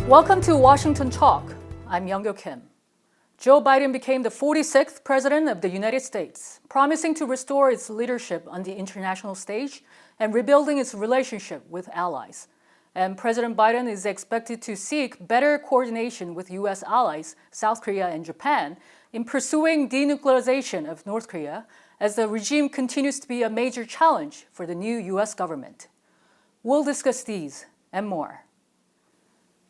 Welcome to Washington Talk. I'm Youngyo Kim. Joe Biden became the 46th President of the United States, promising to restore its leadership on the international stage and rebuilding its relationship with allies. And President Biden is expected to seek better coordination with U.S. allies, South Korea and Japan, in pursuing denuclearization of North Korea, as the regime continues to be a major challenge for the new U.S. government. We'll discuss these and more.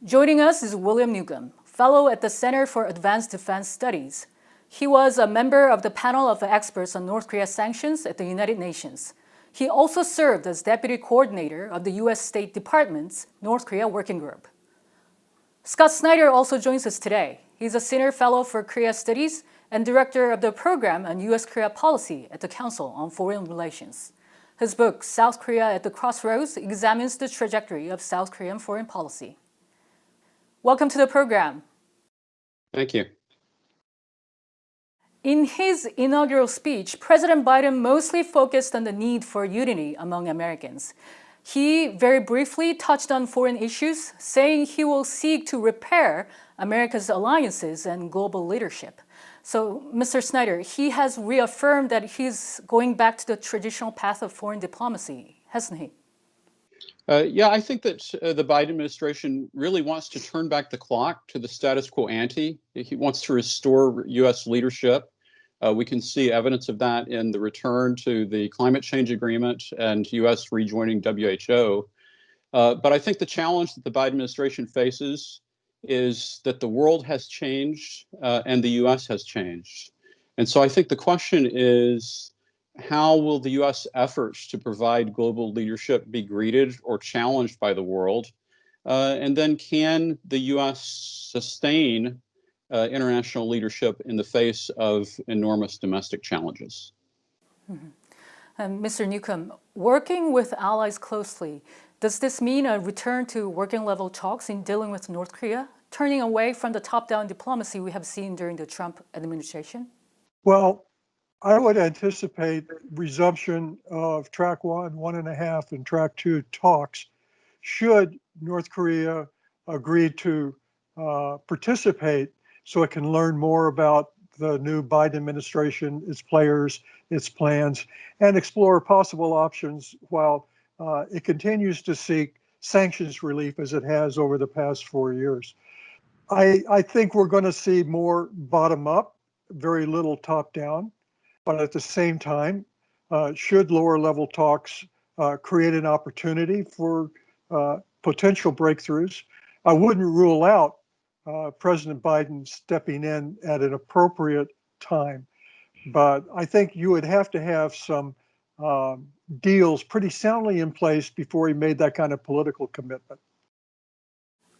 Joining us is William Newcomb, fellow at the Center for Advanced Defense Studies. He was a member of the panel of experts on North Korea sanctions at the United Nations. He also served as deputy coordinator of the U.S. State Department's North Korea Working Group. Scott Snyder also joins us today. He's a senior fellow for Korea Studies and director of the program on U.S.-Korea policy at the Council on Foreign Relations. His book, South Korea at the Crossroads, examines the trajectory of South Korean foreign policy. Welcome to the program. Thank you. In his inaugural speech, President Biden mostly focused on the need for unity among Americans. He very briefly touched on foreign issues, saying he will seek to repair America's alliances and global leadership. So, Mr. Snyder, he has reaffirmed that he's going back to the traditional path of foreign diplomacy, hasn't he? Yeah, I think that the Biden administration really wants to turn back the clock to the status quo ante. He wants to restore U.S. leadership. We can see evidence of that in the return to the climate change agreement and U.S. rejoining WHO. But I think the challenge that the Biden administration faces is that the world has changed and the U.S. has changed. And so I think the question is, how will the U.S. efforts to provide global leadership be greeted or challenged by the world? And then can the U.S. sustain international leadership in the face of enormous domestic challenges? Mm-hmm. And Mr. Newcomb, working with allies closely, does this mean a return to working level talks in dealing with North Korea, turning away from the top-down diplomacy we have seen during the Trump administration? Well, I would anticipate resumption of track 1, 1.5, and track 2 talks should North Korea agree to participate so it can learn more about the new Biden administration, its players, its plans, and explore possible options while it continues to seek sanctions relief as it has over the past 4 years. I think we're going to see more bottom-up, very little top-down. But at the same time, should lower level talks create an opportunity for potential breakthroughs, I wouldn't rule out President Biden stepping in at an appropriate time. But I think you would have to have some deals pretty soundly in place before he made that kind of political commitment.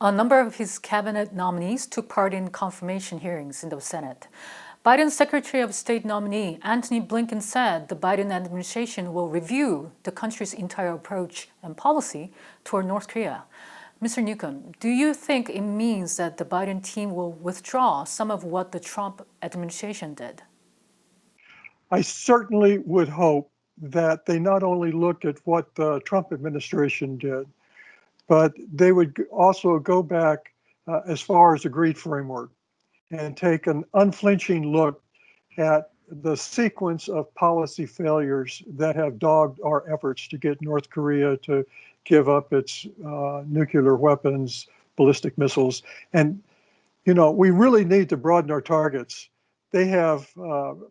A number of his cabinet nominees took part in confirmation hearings in the Senate. Biden's Secretary of State nominee, Antony Blinken, said the Biden administration will review the country's entire approach and policy toward North Korea. Mr. Newcomb, do you think it means that the Biden team will withdraw some of what the Trump administration did? I certainly would hope that they not only look at what the Trump administration did, but they would also go back as far as agreed framework and take an unflinching look at the sequence of policy failures that have dogged our efforts to get North Korea to give up its nuclear weapons, ballistic missiles. And, you know, we really need to broaden our targets. They have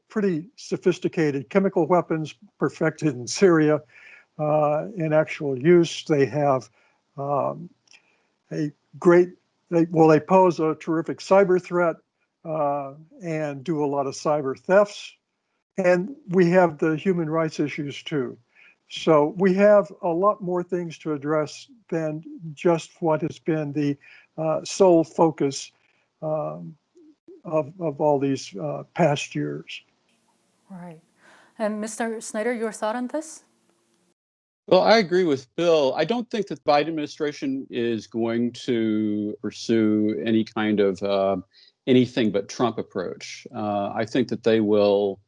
pretty sophisticated chemical weapons perfected in Syria in actual use. They have they pose a terrific cyber threat. And do a lot of cyber thefts. And we have the human rights issues too. So we have a lot more things to address than just what has been the sole focus of all these past years. Right. And Mr. Snyder, your thought on this? Well, I agree with Bill. I don't think that the Biden administration is going to pursue any kind of anything but Trump approach. I think that they will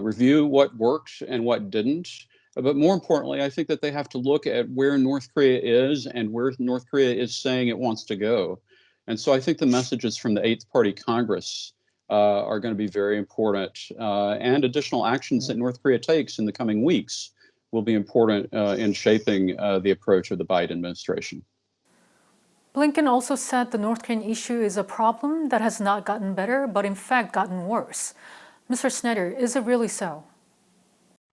review what worked and what didn't. But more importantly, I think that they have to look at where North Korea is and where North Korea is saying it wants to go. And so I think the messages from the Eighth Party Congress are going to be very important, and additional actions that North Korea takes in the coming weeks will be important in shaping the approach of the Biden administration. Blinken also said the North Korean issue is a problem that has not gotten better, but in fact gotten worse. Mr. Snyder, is it really so?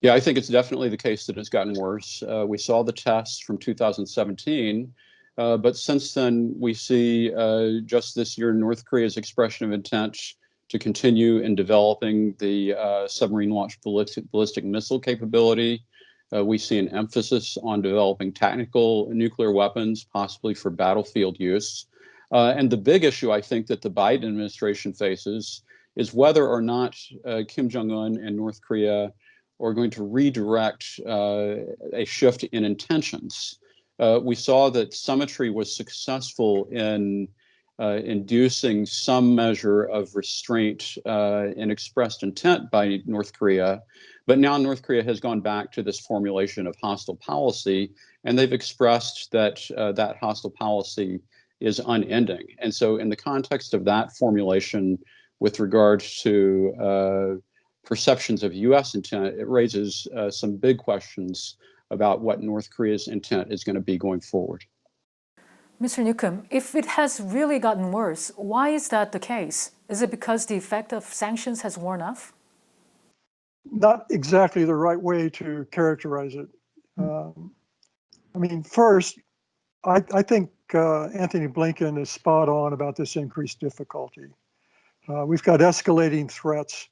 Yeah, I think it's definitely the case that it's gotten worse. We saw the tests from 2017, but since then we see just this year North Korea's expression of intent to continue in developing the submarine-launched ballistic missile capability. We see an emphasis on developing tactical nuclear weapons, possibly for battlefield use. And the big issue, I think, that the Biden administration faces is whether or not Kim Jong-un and North Korea are going to redirect a shift in intentions. We saw that symmetry was successful in inducing some measure of restraint and expressed intent by North Korea. But now North Korea has gone back to this formulation of hostile policy, and they've expressed that that hostile policy is unending. And so in the context of that formulation with regards to perceptions of U.S. intent, it raises some big questions about what North Korea's intent is going to be going forward. Mr. Newcomb, if it has really gotten worse, why is that the case? Is it because the effect of sanctions has worn off? Not exactly the right way to characterize it. I mean, first, I think Anthony Blinken is spot on about this increased difficulty. We've got escalating threats,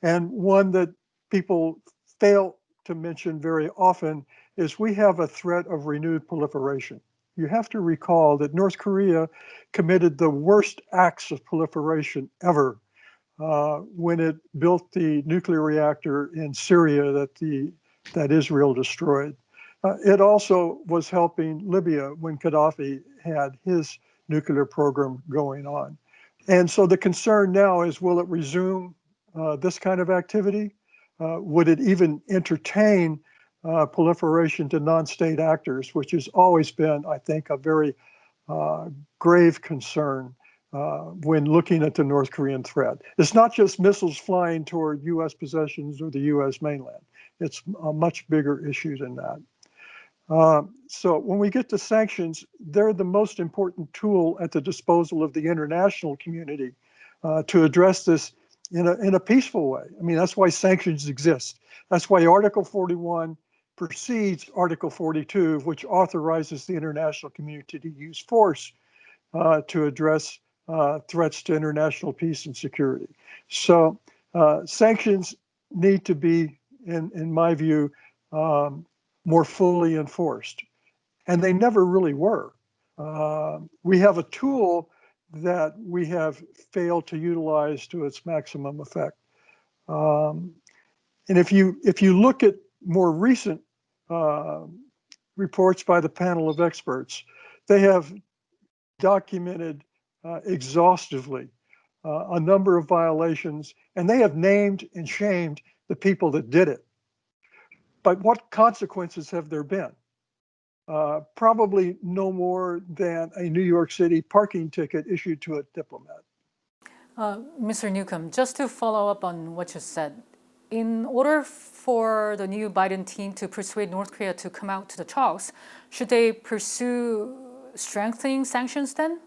and one that people fail to mention very often is we have a threat of renewed proliferation. You have to recall that North Korea committed the worst acts of proliferation ever when it built the nuclear reactor in Syria that Israel destroyed. It also was helping Libya when Gaddafi had his nuclear program going on. And so the concern now is, will it resume this kind of activity? Would it even entertain proliferation to non-state actors, which has always been, I think, a very grave concern when looking at the North Korean threat. It's not just missiles flying toward U.S. possessions or the U.S. mainland. It's a much bigger issue than that. So when we get to sanctions, they're the most important tool at the disposal of the international community to address this in a peaceful way. I mean, that's why sanctions exist. That's why Article 41 precedes Article 42, which authorizes the international community to use force to address threats to international peace and security. So sanctions need to be, in my view, more fully enforced. And they never really were. We have a tool that we have failed to utilize to its maximum effect. And if you look at more recent reports by the panel of experts, they have documented exhaustively a number of violations, and they have named and shamed the people that did it. But what consequences have there been? Probably no more than a New York City parking ticket issued to a diplomat. Mr. Newcomb, just to follow up on what you said, in order for the new Biden team to persuade North Korea to come out to the talks, should they pursue strengthening sanctions then?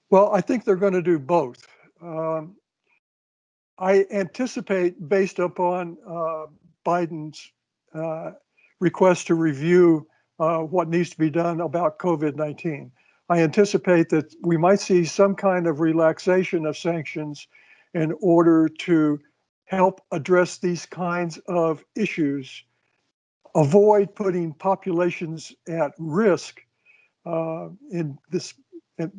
Well, I think they're going to do both. I anticipate, based upon Biden's request to review what needs to be done about COVID-19. I anticipate that we might see some kind of relaxation of sanctions in order to help address these kinds of issues, avoid putting populations at risk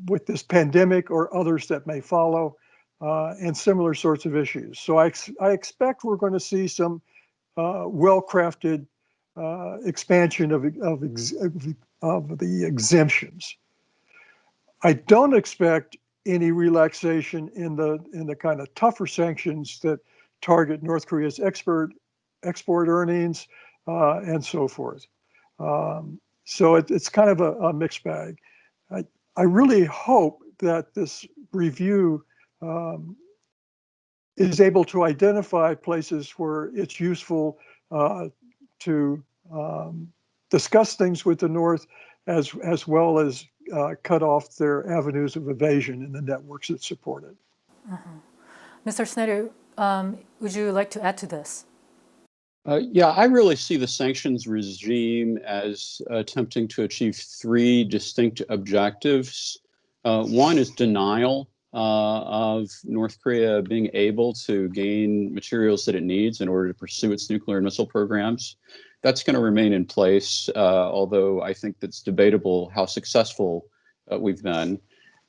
with this pandemic or others that may follow, and similar sorts of issues. So I expect we're going to see some well-crafted expansion of the exemptions. I don't expect any relaxation in the kind of tougher sanctions that target North Korea's export earnings and so forth. So it's kind of a mixed bag. I really hope that this review is able to identify places where it's useful to discuss things with the North, as well as cut off their avenues of evasion in the networks that support it. Mr. Snyder, would you like to add to this? Yeah, I really see the sanctions regime as attempting to achieve three distinct objectives. One is denial of North Korea being able to gain materials that it needs in order to pursue its nuclear and missile programs. That's going to remain in place, although I think it's debatable how successful we've been.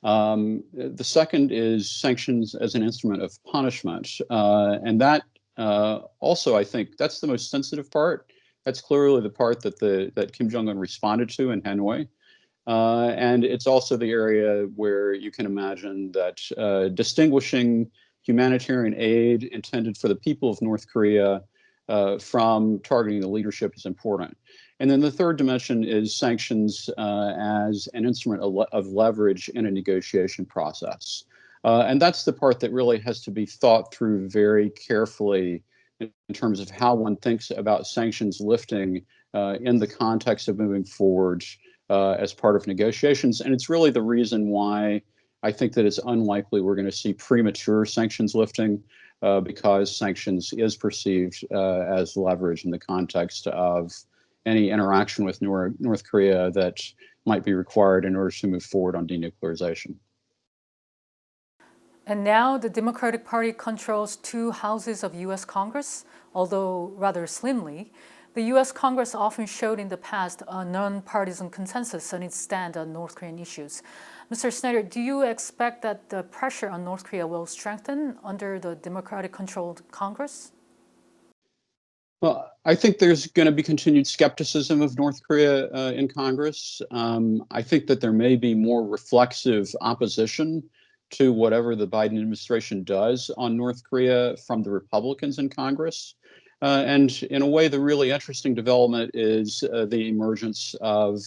The second is sanctions as an instrument of punishment, and that also, I think that's the most sensitive part. That's clearly the part that Kim Jong-un responded to in Hanoi. And it's also the area where you can imagine that distinguishing humanitarian aid intended for the people of North Korea from targeting the leadership is important. And then the third dimension is sanctions as an instrument of leverage in a negotiation process. And that's the part that really has to be thought through very carefully in terms of how one thinks about sanctions lifting in the context of moving forward as part of negotiations. And it's really the reason why I think that it's unlikely we're going to see premature sanctions lifting because sanctions is perceived as leverage in the context of any interaction with North Korea that might be required in order to move forward on denuclearization. And now the Democratic Party controls 2 houses of U.S. Congress, although rather slimly. The U.S. Congress often showed in the past a nonpartisan consensus on its stand on North Korean issues. Mr. Snyder, do you expect that the pressure on North Korea will strengthen under the Democratic-controlled Congress? Well, I think there's going to be continued skepticism of North Korea in Congress. I think that there may be more reflexive opposition to whatever the Biden administration does on North Korea from the Republicans in Congress. And in a way, the really interesting development is the emergence of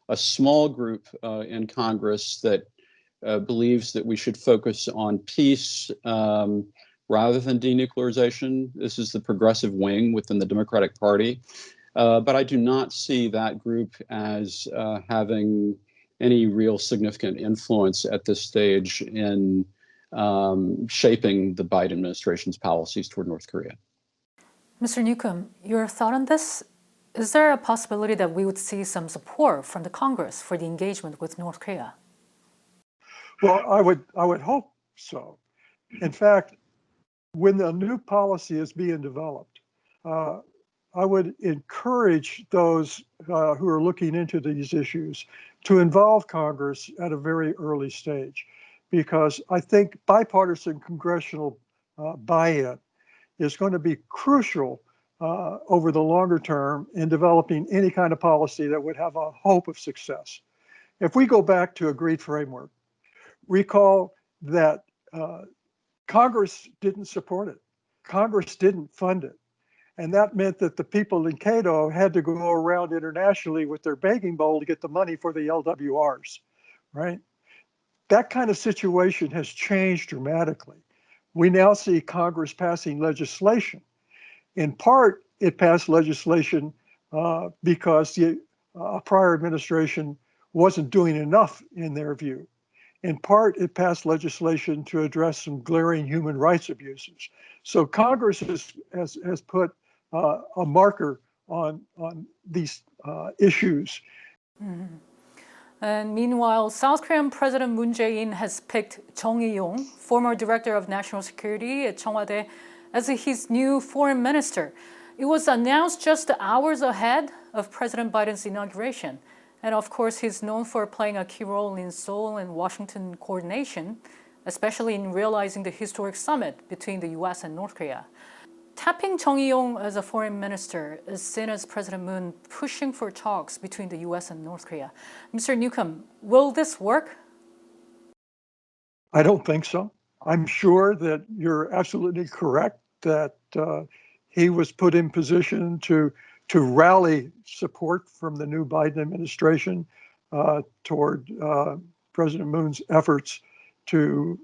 a small group in Congress that believes that we should focus on peace rather than denuclearization. This is the progressive wing within the Democratic Party. But I do not see that group as having any real significant influence at this stage in shaping the Biden administration's policies toward North Korea. Mr. Newcomb, your thought on this? Is there a possibility that we would see some support from the Congress for the engagement with North Korea? Well, I would hope so. In fact, when the new policy is being developed, I would encourage those who are looking into these issues to involve Congress at a very early stage, because I think bipartisan congressional buy-in is going to be crucial over the longer term in developing any kind of policy that would have a hope of success. If we go back to agreed framework, recall that Congress didn't support it. Congress didn't fund it. And that meant that the people in Cato had to go around internationally with their begging bowl to get the money for the LWRs, right? That kind of situation has changed dramatically. We now see Congress passing legislation. In part, it passed legislation because the prior administration wasn't doing enough in their view. In part, it passed legislation to address some glaring human rights abuses. So Congress has put a marker on these issues. Mm-hmm. And meanwhile, South Korean President Moon Jae-in has picked Chung Eui-yong, former Director of National Security at Cheongwade, as his new foreign minister. It was announced just hours ahead of President Biden's inauguration. And of course, he's known for playing a key role in Seoul and Washington coordination, especially in realizing the historic summit between the U.S. and North Korea. Tapping Chung Eui-yong as a foreign minister is seen as President Moon pushing for talks between the U.S. and North Korea. Mr. Newcomb, will this work? I don't think so. I'm sure that you're absolutely correct that he was put in position to rally support from the new Biden administration toward President Moon's efforts to,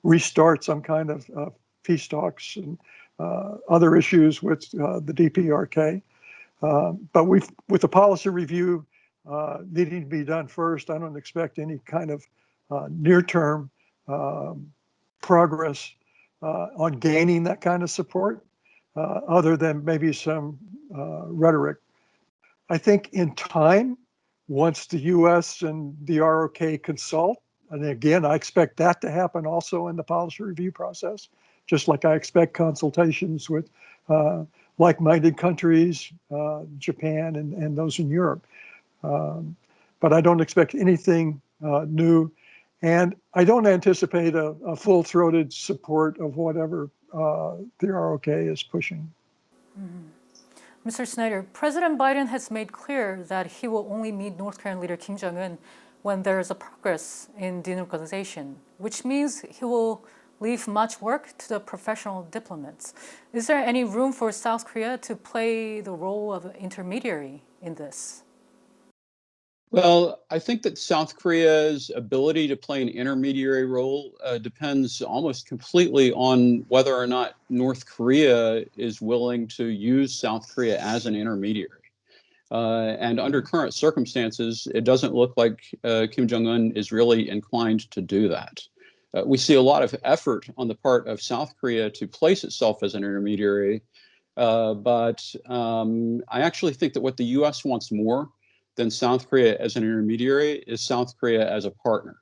restart some kind of peace talks and other issues with the DPRK. But with the policy review needing to be done first, I don't expect any kind of near-term progress on gaining that kind of support, other than maybe some rhetoric. I think in time, once the U.S. and the ROK consult, and again, I expect that to happen also in the policy review process, just like I expect consultations with like-minded countries, Japan and those in Europe. But I don't expect anything new. And I don't anticipate a full-throated support of whatever the ROK is pushing. Mm-hmm. Mr. Snyder, President Biden has made clear that he will only meet North Korean leader Kim Jong-un when there is a progress in denuclearization, which means he will leave much work to the professional diplomats. Is there any room for South Korea to play the role of an intermediary in this? Well, I think that South Korea's ability to play an intermediary role depends almost completely on whether or not North Korea is willing to use South Korea as an intermediary. And under current circumstances, it doesn't look like Kim Jong-un is really inclined to do that. We see a lot of effort on the part of South Korea to place itself as an intermediary, but I actually think that what the U.S. wants more than South Korea as an intermediary is South Korea as a partner.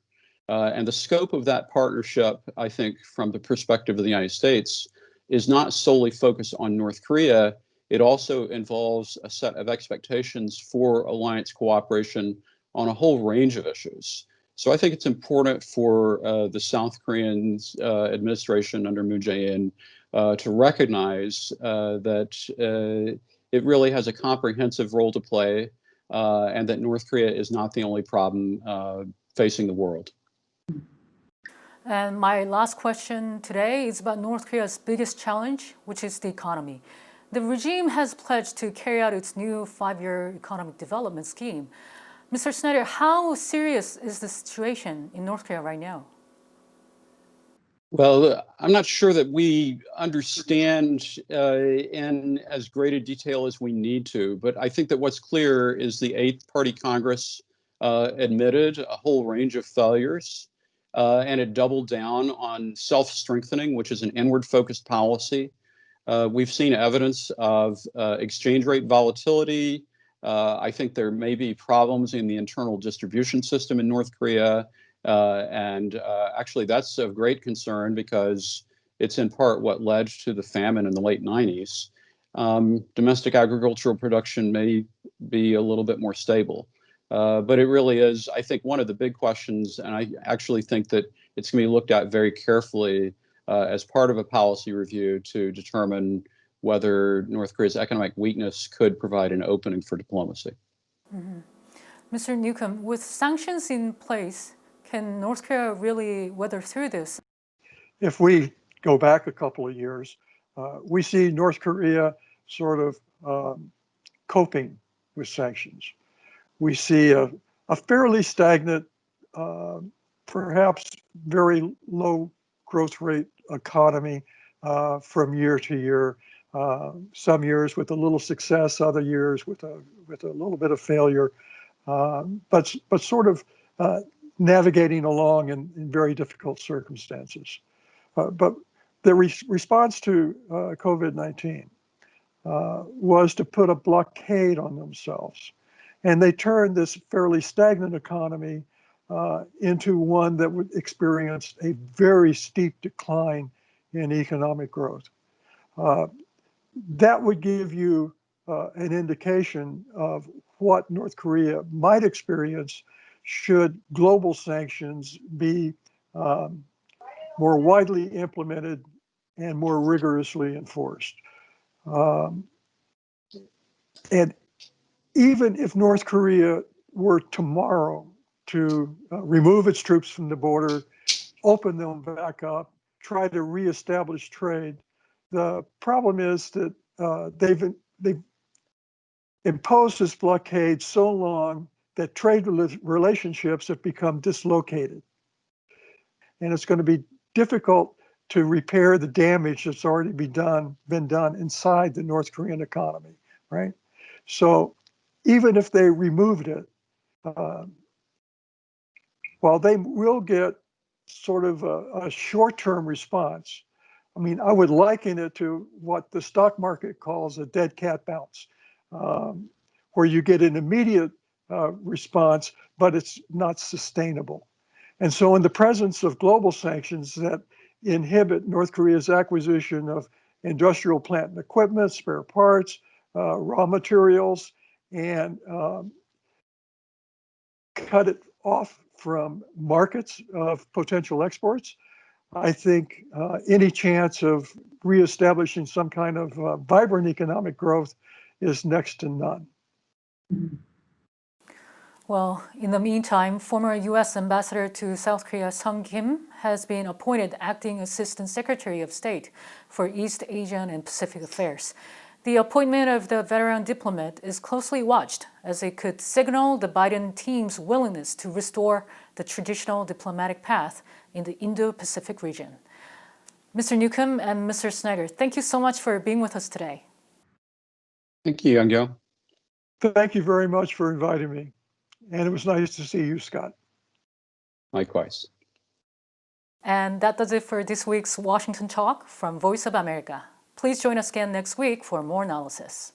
And the scope of that partnership, I think, from the perspective of the United States, is not solely focused on North Korea. It also involves a set of expectations for alliance cooperation on a whole range of issues. So I think it's important for the South Korean administration under Moon Jae-in to recognize that it really has a comprehensive role to play, and that North Korea is not the only problem facing the world. And my last question today is about North Korea's biggest challenge, which is the economy. The regime has pledged to carry out its new 5-year economic development scheme. Mr. Snyder, how serious is the situation in North Korea right now? Well, I'm not sure that we understand in as great a detail as we need to, but I think that what's clear is the Eighth Party Congress admitted a whole range of failures, and it doubled down on self-strengthening, which is an inward-focused policy. We've seen evidence of exchange rate volatility. I think there may be problems in the internal distribution system in North Korea. And actually, that's of great concern because it's in part what led to the famine in the late 90s. Domestic agricultural production may be a little bit more stable. But it really is, I think, one of the big questions, and I actually think that it's going to be looked at very carefully as part of a policy review to determine whether North Korea's economic weakness could provide an opening for diplomacy. Mm-hmm. Mr. Newcomb, with sanctions in place, can North Korea really weather through this? If we go back a couple of years, we see North Korea sort of coping with sanctions. We see a fairly stagnant, perhaps very low growth rate economy from year to year. Some years with a little success, other years with a little bit of failure, but sort of navigating along in very difficult circumstances. But the response to COVID-19 was to put a blockade on themselves. And they turned this fairly stagnant economy into one that would experience a very steep decline in economic growth. That would give you an indication of what North Korea might experience should global sanctions be more widely implemented and more rigorously enforced. And even if North Korea were tomorrow to remove its troops from the border, open them back up, try to reestablish trade, the problem is that they've imposed this blockade so long that trade relationships have become dislocated. And it's going to be difficult to repair the damage that's already been done inside the North Korean economy, right? So even if they removed it, while they will get sort of a short-term response, I mean, I would liken it to what the stock market calls a dead cat bounce, where you get an immediate response, but it's not sustainable. And so in the presence of global sanctions that inhibit North Korea's acquisition of industrial plant and equipment, spare parts, raw materials, and cut it off from markets of potential exports, I think any chance of reestablishing some kind of vibrant economic growth is next to none. Well, in the meantime, former U.S. Ambassador to South Korea Sung Kim has been appointed Acting Assistant Secretary of State for East Asian and Pacific Affairs. The appointment of the veteran diplomat is closely watched as it could signal the Biden team's willingness to restore the traditional diplomatic path in the Indo-Pacific region. Mr. Newcomb and Mr. Snyder, thank you so much for being with us today. Thank you, Young. Thank you very much for inviting me. And it was nice to see you, Scott. Likewise. And that does it for this week's Washington Talk from Voice of America. Please join us again next week for more analysis.